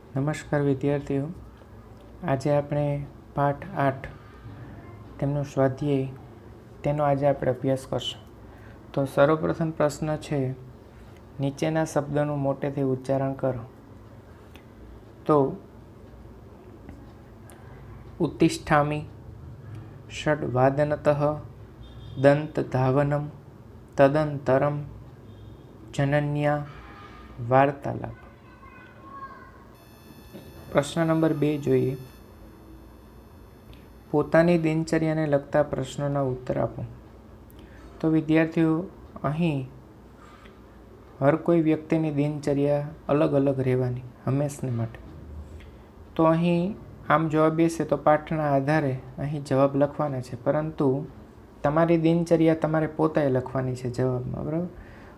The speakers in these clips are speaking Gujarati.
નમસ્કાર વિદ્યાર્થીઓ, આજે આપણે પાઠ 8 તેમનું સ્વાધ્યાય તેનો આજે આપણે અભ્યાસ કરશું. તો સર્વપ્રથમ પ્રશ્ન છે, નીચેના શબ્દોનું મોટેથી ઉચ્ચારણ કરો. તો ઉત્તિષ્ઠામિ, ષડ્વાદનતઃ, દંતધાવનમ, તદંતરમ, જનન્યા, વાર્તાલાપ. પ્રશ્ન નંબર 2 જોઈએ. પોતાની દિનચર્યાને લગતા પ્રશ્નોના ઉત્તર આપો. તો વિદ્યાર્થીઓ, અહીં હર કોઈ વ્યક્તિની દિનચર્યા અલગ અલગ રહેવાની હંમેશને માટે. તો અહીં આમ જવાબ બેસે તો પાઠના આધારે અહીં જવાબ લખવાના છે, પરંતુ તમારી દિનચર્યા તમારે પોતે લખવાની છે જવાબમાં, બરાબર.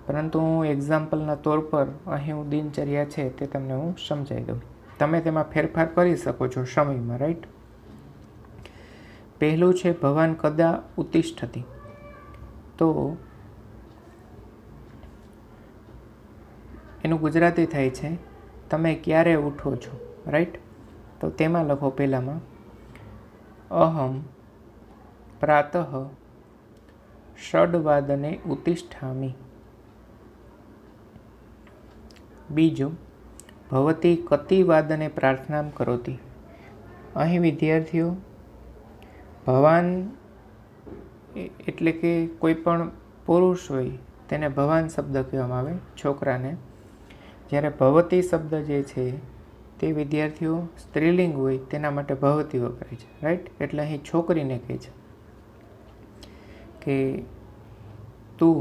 પરંતુ હું એક્ઝામ્પલના તौर પર અહીં હું દિનચર્યા છે તે તમને હું સમજાવી દઉં. તમે તેમાં ફેરફાર કરી શકો છો સમયમાં, રાઈટ. પહેલું છે, ભવાન કદા ઉત્તિષ્ઠતિ. તો એનું ગુજરાતી થાય છે, તમે ક્યારે ઉઠો છો, રાઈટ. તો તેમાં લખો પહેલામાં, અહમ પ્રાતઃ ષડવાદને ઉત્તિષ્ઠામિ. બીજું, ભવતી કતિ વાદને પ્રાર્થના કરોતિ. અહીં વિદ્યાર્થીઓ, ભવાન એટલે કે કોઈ પણ પુરુષ હોય તેને ભવાન શબ્દ કહેવામાં આવે, છોકરાને. જ્યારે ભવતી શબ્દ જે છે તે વિદ્યાર્થીઓ સ્ત્રીલિંગ હોય તેના માટે ભવતી વપરાય છે, રાઈટ. એટલે અહીં છોકરીને કહે છે કે તું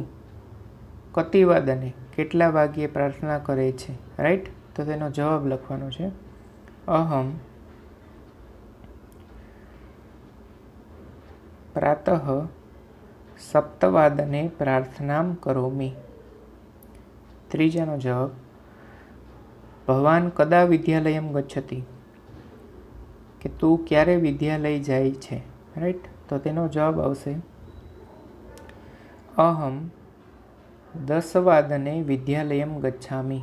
કતિ વાદને કેટલા વાગ્યે પ્રાર્થના કરે છે, રાઈટ. તો તેનો જવાબ લખવાનો છે, અહમ પ્રાતઃ સપ્તવાદને પ્રાર્થના કરોમિ. ત્રીજાનો જવાબ, ભવાન કદા વિદ્યાલયમ ગચ્છતિ. કે તું ક્યારે વિદ્યાલય જાય છે, રાઈટ. તો તેનો જવાબ આવશે, અહમ 10 વાદને વિદ્યાલયમ ગચ્છામિ.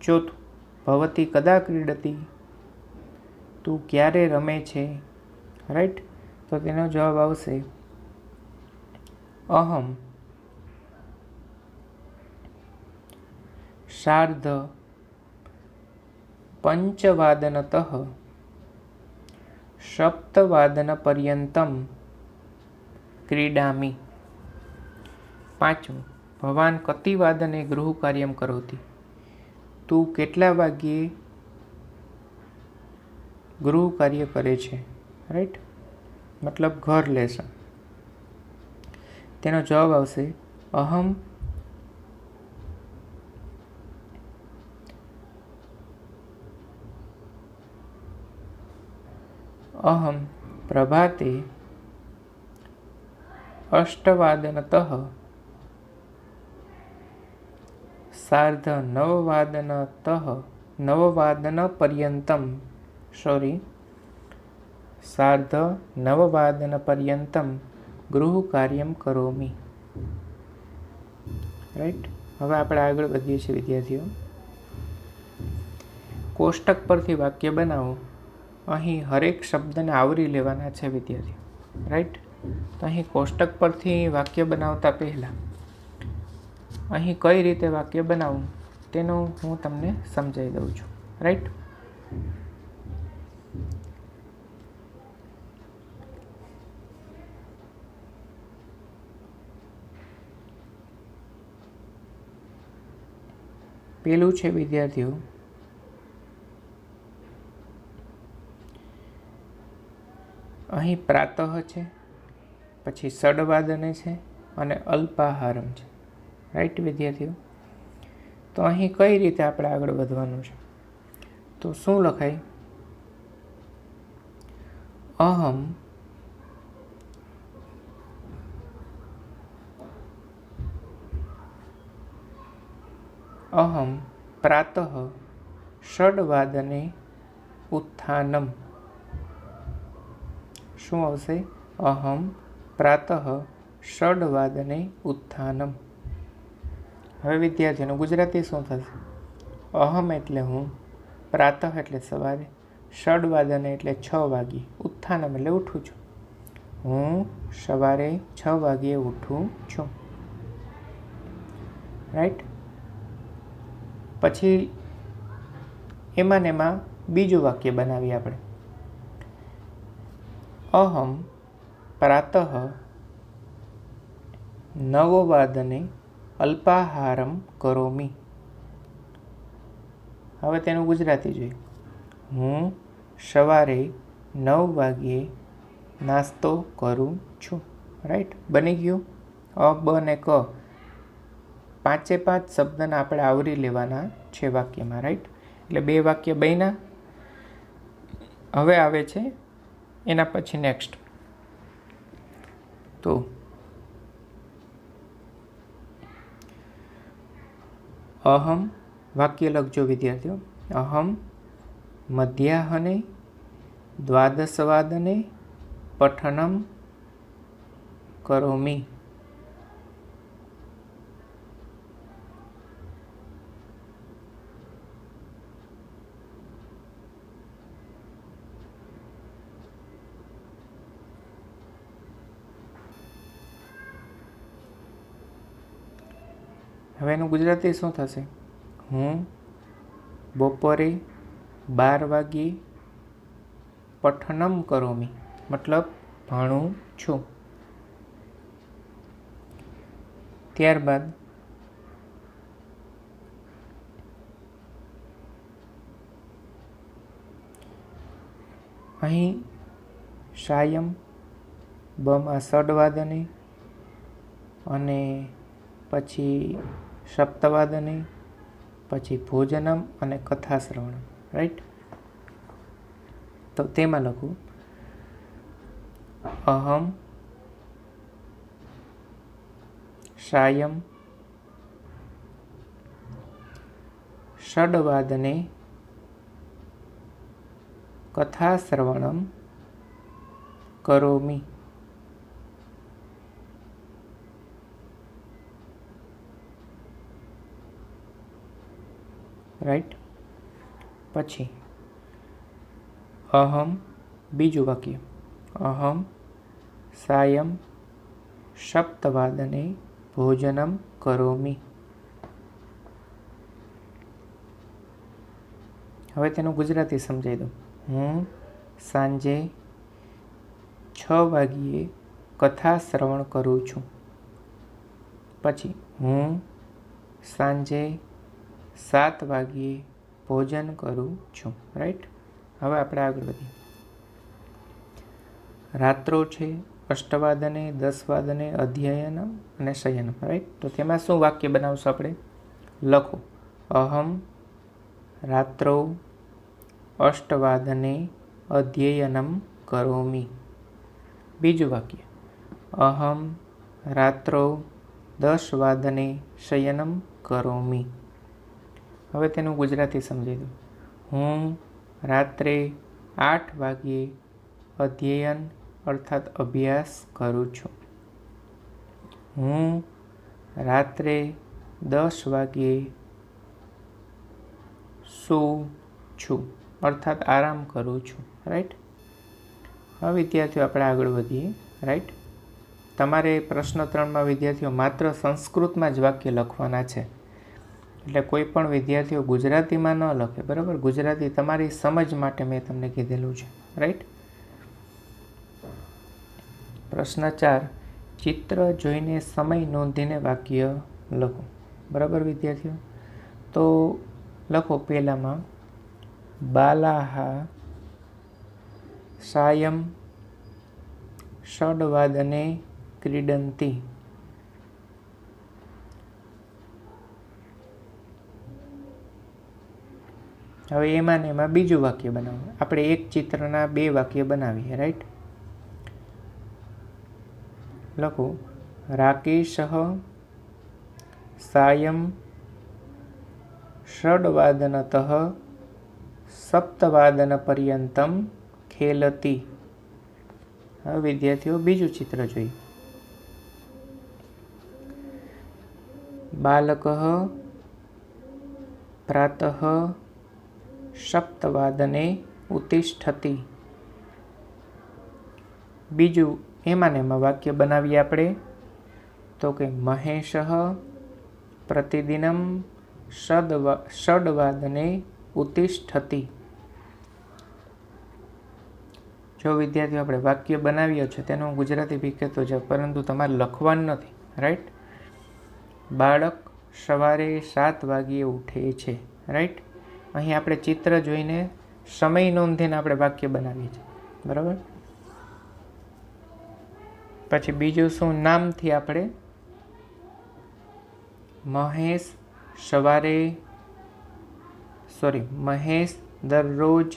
ચોથું, ભવતી કદા ક્રીડતિ. તું ક્યારે રમે છે, રાઈટ. તો તેનો જવાબ આવશે, અહમ સાર્ધ પંચવાદનતઃ સપ્તવાદન પર્યંતમ ક્રીડામિ. પાંચમું, ભવાન કતિ વાદને ગૃહ કાર્યમ કરોતિ. તું કેટલા વાગ્યે ગૃહ કાર્ય કરે છે, રાઈટ. મતલબ ઘર લેસન. તેનો જવાબ આવશે, અહમ પ્રભાતે અષ્ટવાદનતઃ સાર્ધ નવવાદન પર્યંતમ સાર્ધ નવવાદન પર્યંતમ ગૃહ કાર્યમ કરોમિ, રાઈટ. હવે આપણે આગળ વધીએ છીએ વિદ્યાર્થીઓ. કોષ્ટક પરથી વાક્ય બનાવો. અહીં હરેક શબ્દને આવરી લેવાના છે વિદ્યાર્થીઓ, રાઈટ. તો અહીં કોષ્ટક પરથી વાક્ય બનાવતા પહેલાં અહીં કઈ રીતે વાક્ય બનાવવું તેનું હું તમને સમજાવી દઉં છું, રાઈટ. પેલું છે વિદ્યાર્થીઓ, અહીં પ્રાતઃ છે, પછી ષડવાદને છે અને અલ્પાહારમ છે, રાઈટ વિદ્યાર્થીઓ. તો અહીં કઈ રીતે આપણે આગળ વધવાનું છે? તો શું લખાય? અહમ પ્રાતઃ ષડવાદને ઉત્થાનમ. શું આવશે? અહમ પ્રાતઃ ષડવાદને ઉત્થાનમ. હવે વિદ્યાર્થીઓનું ગુજરાતી શું થશે? અહમ એટલે હું, પ્રાતઃ એટલે સવારે, ષડવાદને એટલે 6 વાગ્યે, ઉત્થાનમ એટલે ઉઠું છું. હું સવારે 6 વાગ્યે ઉઠું છું. રાઈટ. પછી એમાં ને એમાં બીજું વાક્ય બનાવીએ આપણે. અહમ પ્રાતઃ 9 વાદને અલ્પાહારમ કરોમિ. હવે તેનું ગુજરાતી જોઈએ. હું સવારે 9 વાગ્યે નાસ્તો કરું છું. રાઈટ. બની ગયું. અ બ ને ક 5 શબ્દને આપણે આવરી લેવાના છે વાક્યમાં. રાઈટ. એટલે 2 વાક્ય બન્યા. હવે આવે છે એના પછી નેક્સ્ટ. તો અહમ વાક્ય લખજો વિદ્યાર્થીઓ. અહમ મધ્યાહને દ્વાદશવાદને પઠનમ કરોમિ. હવે એનું ગુજરાતી શું થશે? હું બપોરે 12 વાગ્યે પઠનમ કરોમિ, મતલબ ભણું છું. ત્યારબાદ અહીં સાયમ બમાં ષડવાદને અને પછી સપ્તવાદને, પછી ભોજનમ અને કથા શ્રવણમ. રાઈટ. તો તેમાં લખું અહમ સાયમ ષડવાદને કથા શ્રવણમ કરોમિ. રાઈટ. પછી અહમ બીજું વાક્ય. અહમ સાયમ સપ્તવાદને ભોજનમ કરોમિ. હવે તેનું ગુજરાતી સમજાવી દઉં. હું સાંજે 6 વાગ્યે કથા શ્રવણ કરું છું. પછી હું સાંજે 7 વાગ્યે ભોજન કરું છું. રાઈટ. હવે આપણે આગળ વધીએ. રાત્રો છે અષ્ટવાદને 10 વાદને અધ્યયનમ અને શયનમ. રાઈટ. તો તેમાં શું વાક્ય બનાવશું આપણે? લખો અહમ રાત્રો અષ્ટવાદને અધ્યયનમ કરોમિ. બીજું વાક્ય અહમ રાત્રો 10 વાદને શયનમ કરોમિ. હવે તેનું ગુજરાતી સમજી દઉં. હું રાત્રે 8 વાગ્યે અધ્યયન અર્થાત અભ્યાસ કરું છું. હું રાત્રે 10 વાગ્યે સૂઉં છું અર્થાત આરામ કરું છું. રાઈટ. હવે વિદ્યાર્થીઓ આપણે આગળ વધીએ. રાઈટ. તમારે પ્રશ્ન 3માં વિદ્યાર્થીઓ માત્ર સંસ્કૃતમાં જ વાક્ય લખવાના છે. એટલે કોઈ પણ વિદ્યાર્થીઓ ગુજરાતીમાં ન લખે. બરાબર. ગુજરાતી તમારી સમજ માટે મેં તમને કીધેલું છે. રાઈટ. પ્રશ્ન 4 ચિત્ર જોઈને સમય નોંધીને વાક્ય લખો. બરાબર વિદ્યાર્થીઓ. તો લખો પહેલામાં બાલાહા સાયમ ષડવાદને ક્રીડંતી. હવે એમાં ને એમાં બીજું વાક્ય બનાવો. આપણે એક ચિત્રના 2 વાક્ય બનાવીએ. રાઈટ. લખો રાકેશ સાયમ ષડવાદનતઃ સપ્તવાદન પર્યંતમ ખેલતી. હવે વિદ્યાર્થીઓ બીજું ચિત્ર જોઈએ. બાલકઃ પ્રાતઃ સપ્તવાદને ઉત્તિષ્ઠતિ. બીજું એમાં ને એમાં વાક્ય બનાવીએ આપણે. તો કે મહેશ પ્રતિદિનમ ષડવાદને ઉત્તિષ્ઠતિ. જો વિદ્યાર્થીઓ આપણે વાક્ય બનાવીએ છે તેનું હું ગુજરાતી બી કહેતો જાઉં, પરંતુ તમારે લખવાનું નથી. રાઈટ. બાળક સવારે 7 વાગ્યે ઉઠે છે. રાઈટ. અહીં આપણે ચિત્ર જોઈને સમય નોંધીને આપણે વાક્ય બનાવીએ છીએ. બરાબર. પછી બીજું શું? નામથી આપણે મહેશ દરરોજ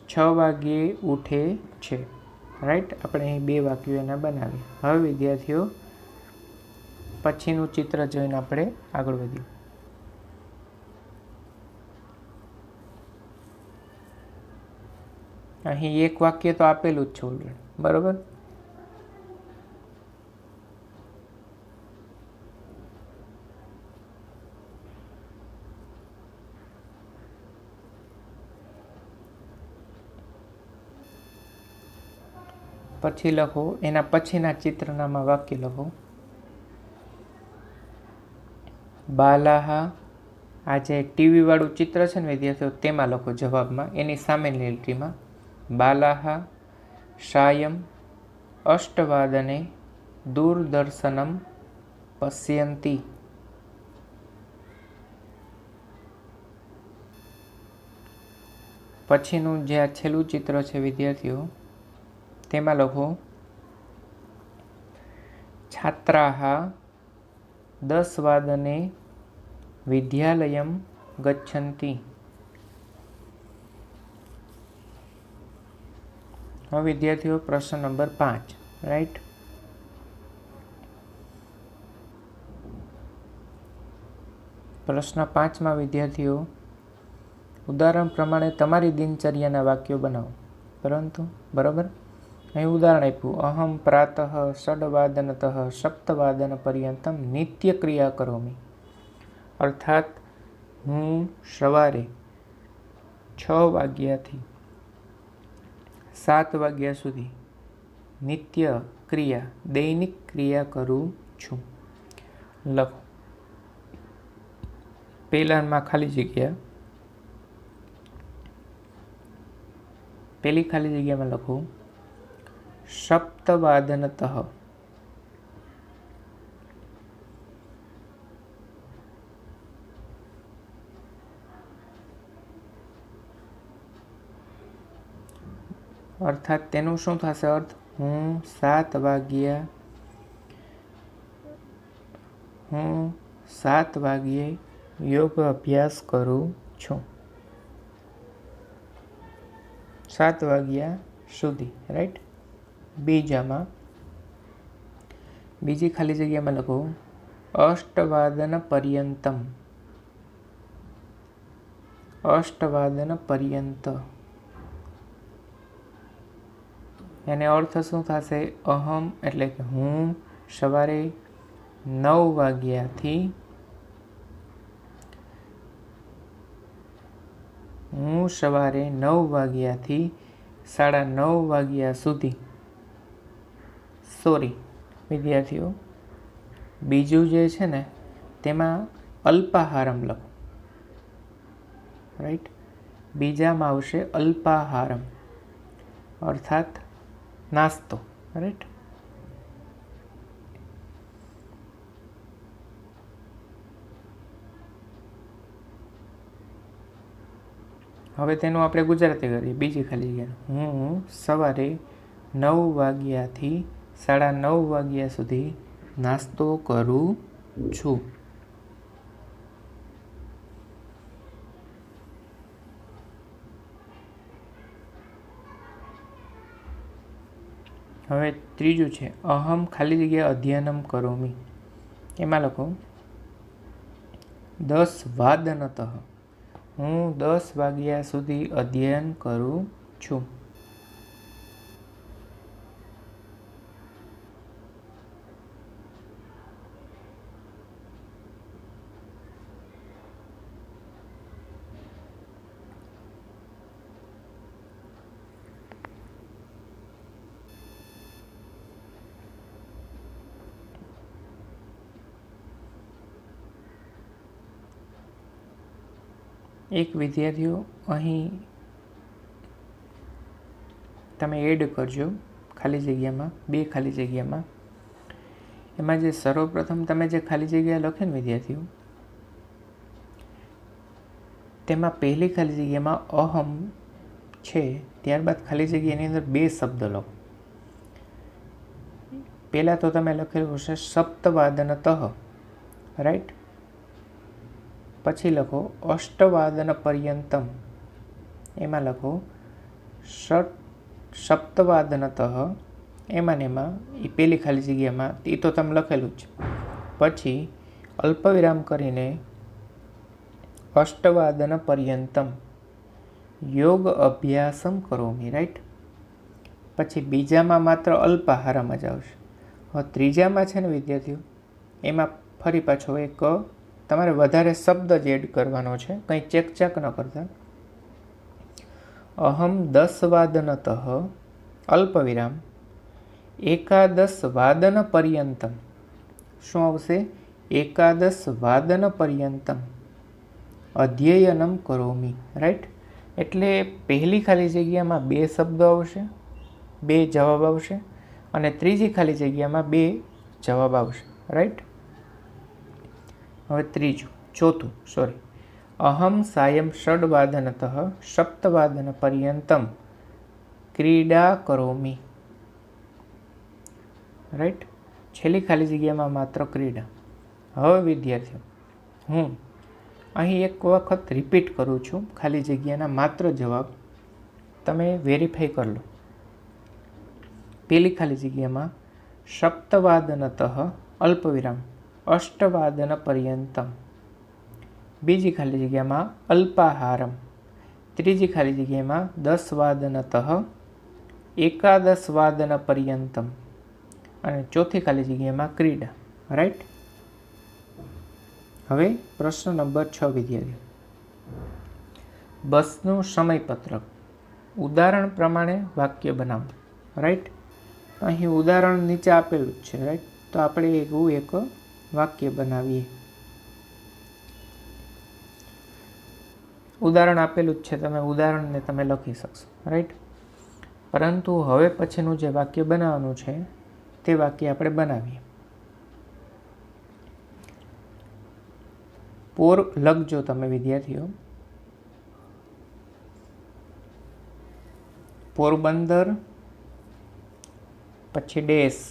6 વાગ્યે ઉઠે છે. રાઈટ. આપણે અહીં 2 વાક્યો એના બનાવીએ. હવે વિદ્યાર્થીઓ પછીનું ચિત્ર જોઈને આપણે આગળ વધીએ. અહીં એક વાક્ય તો આપેલું જ છે ઓલરેડી. બરાબર. પછી લખો એના પછીના ચિત્રનામાં વાક્ય લખો. બાલાહા. આ જે ટીવી વાળું ચિત્ર છે ને વિદ્યાર્થીઓ, તેમાં લખો જવાબમાં, એની સામેની લીટીમાં. બાલાહા સાયં અષ્ટવાદને દૂરદર્શનમ પશ્યન્તિ. પછીનું જે આ છેલ્લું ચિત્ર છે વિદ્યાર્થીઓ, તેમાં લખો છાત્રાः 10 વાદને વિદ્યાલયમ ગચ્છન્તિ. હવે વિદ્યાર્થીઓ પ્રશ્ન નંબર 5. રાઈટ. પ્રશ્ન 5માં વિદ્યાર્થીઓ ઉદાહરણ પ્રમાણે તમારી દિનચર્યાના વાક્યો બનાવો. બરાબર. અહીં ઉદાહરણ આપ્યું. અહમ પ્રાતઃ ષડવાદનતઃ સપ્તવાદન પર્યંતમ નિત્ય ક્રિયા કરોમી. અર્થાત હું સવારે 6 વાગ્યાથી 7 વાગ્યા સુધી નિત્ય ક્રિયા, દૈનિક ક્રિયા કરું છું. લખો. પહેલામાં ખાલી જગ્યા, પહેલી ખાલી જગ્યામાં લખો સપ્તવાદનતઃ. અર્થાત તેનું શું થશે અર્થ? હું 7 વાગ્યે યોગ અભ્યાસ કરું છું. 7 વાગ્યા સુધી. રાઈટ. બીજામાં બીજી ખાલી જગ્યામાં લખો અષ્ટવાદન પર્યંતમ. અષ્ટવાદન પર્યંત. એને અર્થ શું થશે? અહમ એટલે કે હું સવારે 9 વાગ્યાથી 9:30 વાગ્યા સુધી. સોરી વિદ્યાર્થીઓ, બીજું જે છે ને તેમાં અલ્પાહારમ લખો. રાઈટ. બીજામાં આવશે અલ્પાહારમ, અર્થાત નાસ્તો. રાઈટ. હવે તેનું આપણે ગુજરાતી કરીએ. બીજી ખાલી જગ્યા. હું સવારે 9 વાગ્યાથી 9:30 વાગ્યા સુધી નાસ્તો કરું છું. હવે ત્રીજું છે અહમ ખાલી જગ્યા અધ્યયનમ કરોમી. એમાં લખો 10 વાદનતઃ. હું 10 વાગ્યા સુધી અધ્યયન કરું છું. એક વિદ્યાર્થીઓ અહીં તમે એડ કરજો ખાલી જગ્યામાં, 2 ખાલી જગ્યામાં. એમાં જે સર્વપ્રથમ તમે જે ખાલી જગ્યા લખે ને વિદ્યાર્થીઓ, તેમાં પહેલી ખાલી જગ્યામાં અહમ છે, ત્યારબાદ ખાલી જગ્યાની અંદર 2 શબ્દ લખો. પહેલાં તો તમે લખેલું હશે સપ્તવાદનતઃ, રાઈટ. પછી લખો અષ્ટવાદન પર્યંતમ, એમાં લખો સપ્તવાદનતઃ, એમાં એ પહેલી ખાલી જગ્યામાં એ તો તમે લખેલું જ. પછી અલ્પવિરામ કરીને અષ્ટવાદન પર્યંતમ યોગ અભ્યાસમ કરોમી, રાઈટ. પછી બીજામાં માત્ર અલ્પાહારમાં જ આવશે. હવે ત્રીજામાં છે ને વિદ્યાર્થીઓ, એમાં ફરી પાછો એક તમારે વધારે શબ્દ જ એડ કરવાનો છે, કંઈ ચેકચાક ન કરતા. અહમ 10 વાદનતઃ અલ્પવિરામ એકાદશ વાદન પર્યંતમ. શું આવશે? એકાદશ વાદન પર્યંતમ અધ્યયનમ કરોમી, રાઈટ. એટલે પહેલી ખાલી જગ્યામાં 2 શબ્દો આવશે, 2 જવાબ આવશે, અને ત્રીજી ખાલી જગ્યામાં 2 જવાબ આવશે, રાઈટ. હવે ચોથું અહમ સાયં ષડવાદનતઃ સપ્તવાદન પર્યંતમ ક્રીડા કરોમી, રાઈટ. છેલ્લી ખાલી જગ્યામાં માત્ર ક્રીડા. હવે વિદ્યાર્થીઓ, હું અહીં એક વખત રિપીટ કરું છું ખાલી જગ્યાના માત્ર જવાબ, તમે વેરીફાઈ કરી લો. પહેલી ખાલી જગ્યામાં સપ્તવાદનતઃ અલ્પવિરામ અષ્ટવાદન પર્યંતમ, બીજી ખાલી જગ્યામાં અલ્પાહારમ, ત્રીજી ખાલી જગ્યામાં 10 વાદનતઃ એકાદશ વાદન પર્યંતમ, અને ચોથી ખાલી જગ્યામાં ક્રીડા, રાઈટ. હવે પ્રશ્ન નંબર 6 વિદ્યાર્થીઓ, બસનું સમયપત્રક ઉદાહરણ પ્રમાણે વાક્ય બનાવો, રાઈટ. અહીં ઉદાહરણ નીચે આપેલું જ છે, રાઈટ. તો આપણે એવું એક વાક્ય બનાવીએ. ઉદાહરણ આપેલું જ છે, તમે ઉદાહરણને તમે લખી શકશો, રાઈટ. પરંતુ હવે પછીનું જે વાક્ય બનાવવાનું છે તે વાક્ય આપણે બનાવીએ. લખજો તમે વિદ્યાર્થીઓ. પોરબંદર પછી ડેશ,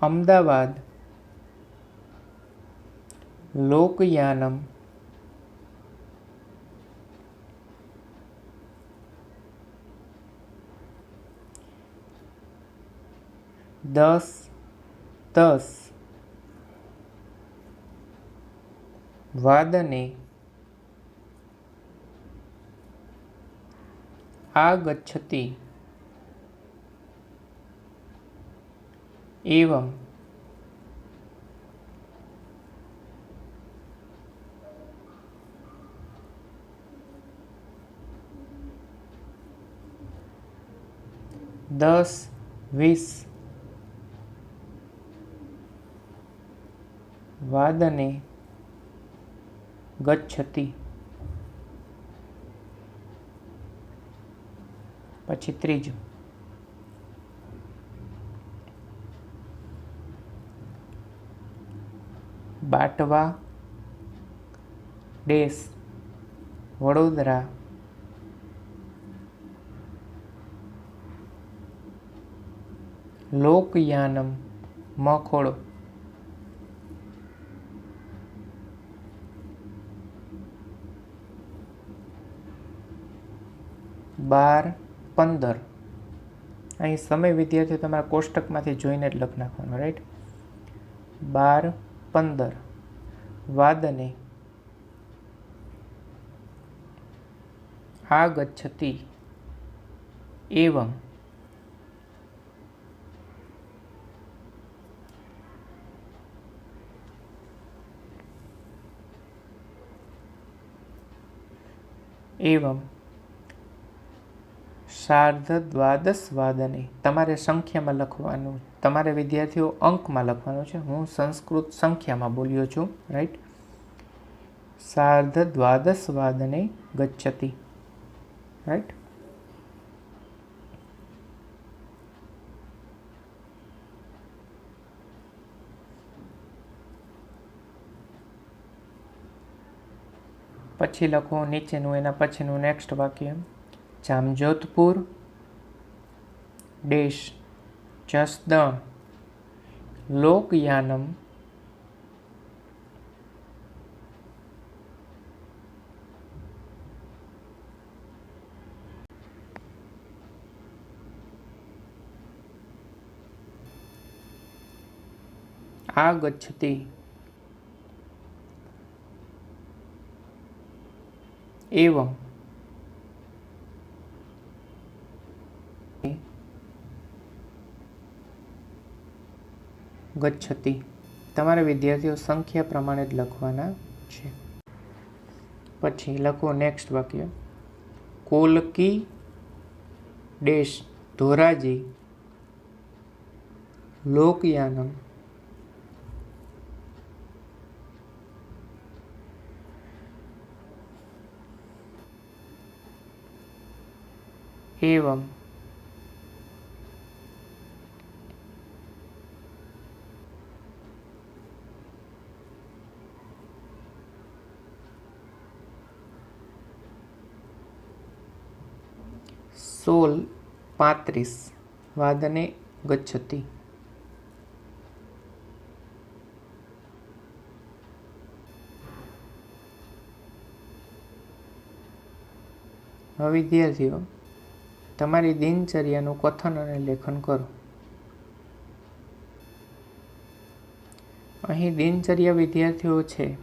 અમદાવાદ લોકયાનમ દસ વાદને આગચ્છતિ એવં દસ 20 વાદને ગચ્છતિ. પછી ત્રીજું બાટવા ડેશ વડોદરા લોકયાનમ મખોડો. 12-15. અહીં સમય વિદ્યાર્થીઓ તમારા કોષ્ટકમાંથી જોઈને જ લખ નાખવાનો, રાઈટ. 12-15 વાદને આગચ્છતિ એવં સાર્ધદ્વાદશ વાદને. તમારે સંખ્યામાં લખવાનું, તમારે વિદ્યાર્થીઓ અંકમાં લખવાનું છે. હું સંસ્કૃત સંખ્યામાં બોલ્યો છું, રાઈટ. सार्धद्वादशवादने गच्छति. राइट. પછી લખો નીચેનું એના પછીનું નેક્સ્ટ વાક્ય. જામજોધપુર ડેશ જસદ લોકયાનમ आगच्छति. एवं गच्छति. તમારે વિદ્યાર્થીઓ સંખ્યા પ્રમાણે જ લખવાના છે. પછી લખો નેક્સ્ટ વાક્ય. કોલકી ડેશ ધોરાજી લોકયાનમ एवं सोल 35 वादने गच्छति. હવે વિદ્યાર્થીઓ તમારી દિનચર્યાનું કથન અને લેખન કરો. અહીં દિનચર્યા વિદ્યાર્થીઓ છે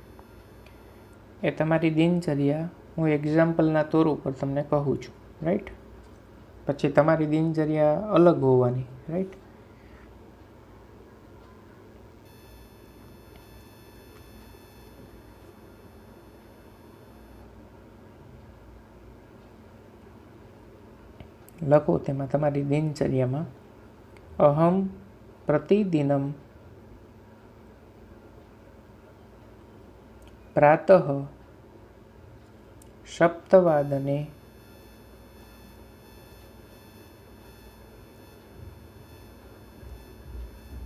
એ તમારી દિનચર્યા હું એક્ઝામ્પલના તોર ઉપર તમને કહું છું. રાઈટ. પછી તમારી દિનચર્યા અલગ હોવાની. રાઈટ. લખો તેમાં તમારી દિનચર્યામાં અહમ પ્રતિદિનમ પ્રાતઃ સપ્તવાદને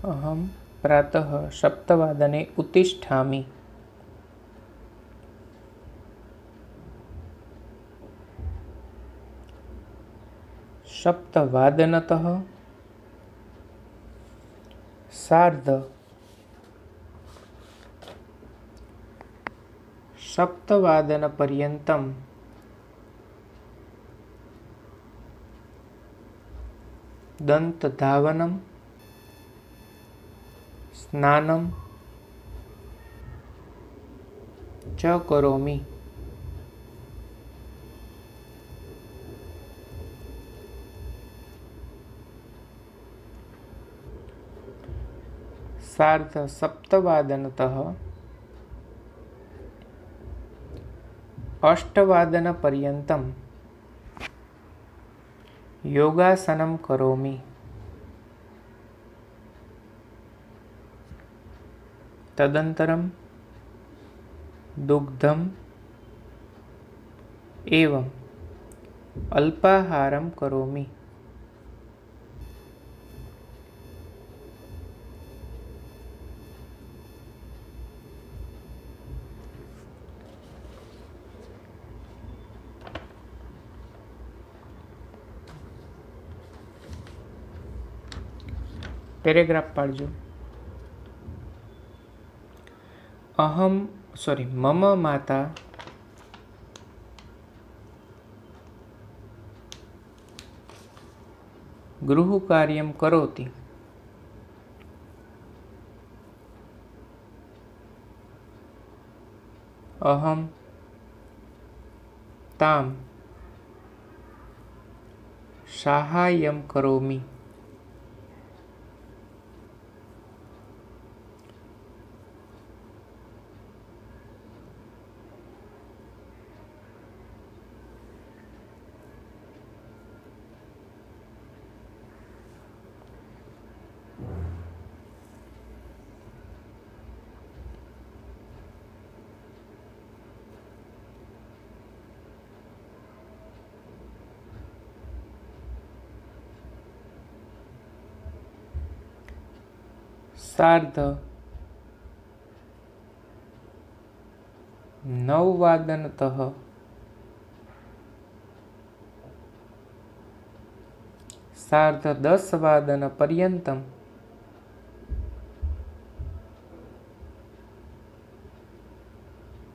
અહમ પ્રાતઃ સપ્તવાદને ઉત્તિષ્ઠામિ. सप्तवादनतः सार्ध सप्तवादनपर्यन्तं दन्तधावनं स्नानं च करोमि. सार्ध सप्तवादनतः अष्टवादनपर्यन्तं योगासनं करोमि. तदनन्तरं दुग्धम् एवं अल्पाहारं करोमि. પેરેગ્રાફ પાડજો. મમ માતા ગૃહકાર્યમ કરોતિ. અહમ તામ સાહાય્યમ કરોમિ. સાર્ધ 9 સાર્ધ 10 पर्यन्तम्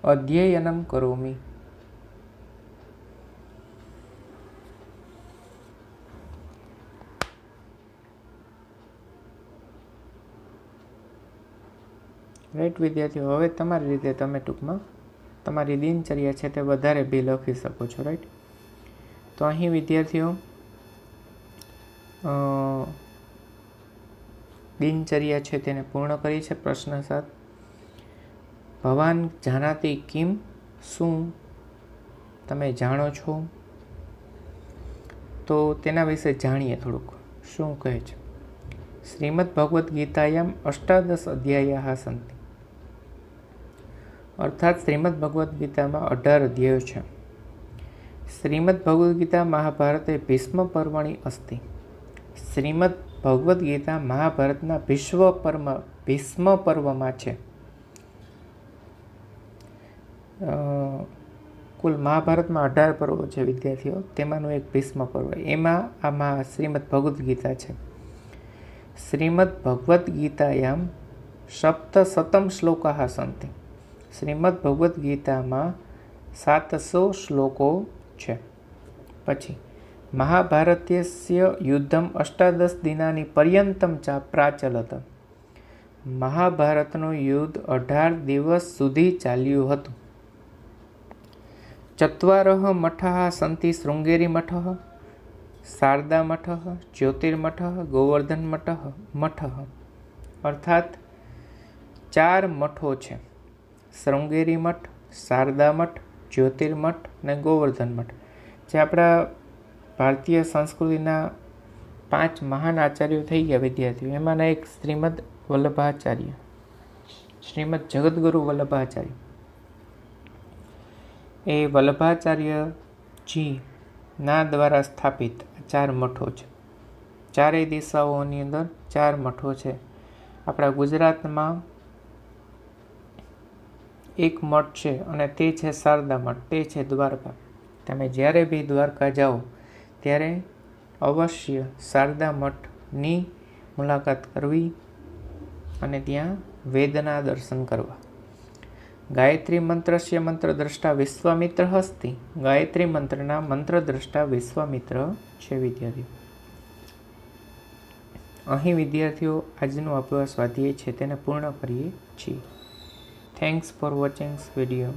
अध्ययनं करोमि। राइट विद्यार्थीओ, हवे तमारी रीते तमे टूंकमां तमारी दिनचर्या छे ते वधारे बी लखी शको छो। राइट, तो अहीं विद्यार्थीओ दिनचर्या छे तेने पूर्ण करी छे। प्रश्न 7, भवान जानाती किम, शुं तमे जाणो छो? तो तेना विषे जाणीए थोड़ुंक शुं कहे छे। श्रीमद् भगवद गीतायाम 18 अध्यायाः सन्ति। अर्थात श्रीमद् भगवद गीता में 18 अध्यायो छे। श्रीमद् भगवद गीता महाभारते भीष्म पर्वणि अस्ति। श्रीमद् भगवद गीता महाभारतना भीष्म पर्व में छे। कुल महाभारत में 18 पर्व छे विद्यार्थीओ, तेमानुं एक भीष्म पर्व, एमां आमां श्रीमद् भगवद गीता छे। श्रीमद् भगवद गीतायां 700 श्लोकाः सन्ति। श्रीमद् भगवद गीता में 700 श्लोको छे। पछी महाभारतस्य युद्धम 18 दिनानि पर्यन्तं च प्राचलत। महाभारतनुं युद्ध 18 दिवस सुधी चाल्युं हतुं। चत्वारः मठः सन्ति। शृंगेरी मठः, शारदा मठः, ज्योतिर्मठः, गोवर्धन मठः। अर्थात 4 मठो छे। शृंगेरी मठ, शारदा मठ, ज्योतिर्मठ ने गोवर्धन मठ, जे आपड़ा भारतीय संस्कृतिना 5 महान आचार्यों थई गया विद्यार्थीओ। एमांना एक श्रीमद वल्लभाचार्य, श्रीमद जगतगुरु वल्लभाचार्य। ए वल्लभाचार्य जी ना द्वारा स्थापित 4 मठो छे। 4 दिशाओनी अंदर 4 मठो छे। आपड़ा गुजरात में एक मठ छे अने ते छे शारदा मठ, ते छे द्वारका। तमे ज्यारे भी द्वारका जाओ त्यारे अवश्य शारदा मठनी मुलाकात करवी अने त्यां वेदना दर्शन करवा। गायत्री मंत्रस्य मंत्रद्रष्टा विश्वामित्र अस्ति। गायत्री मंत्रना मंत्रद्रष्टा विश्वामित्र छे विद्यार्थी। अहीं विद्यार्थीओ आजनो आपणो स्वाध्याय छे तेने पूर्ण करीए छीए। Thanks for watching this video.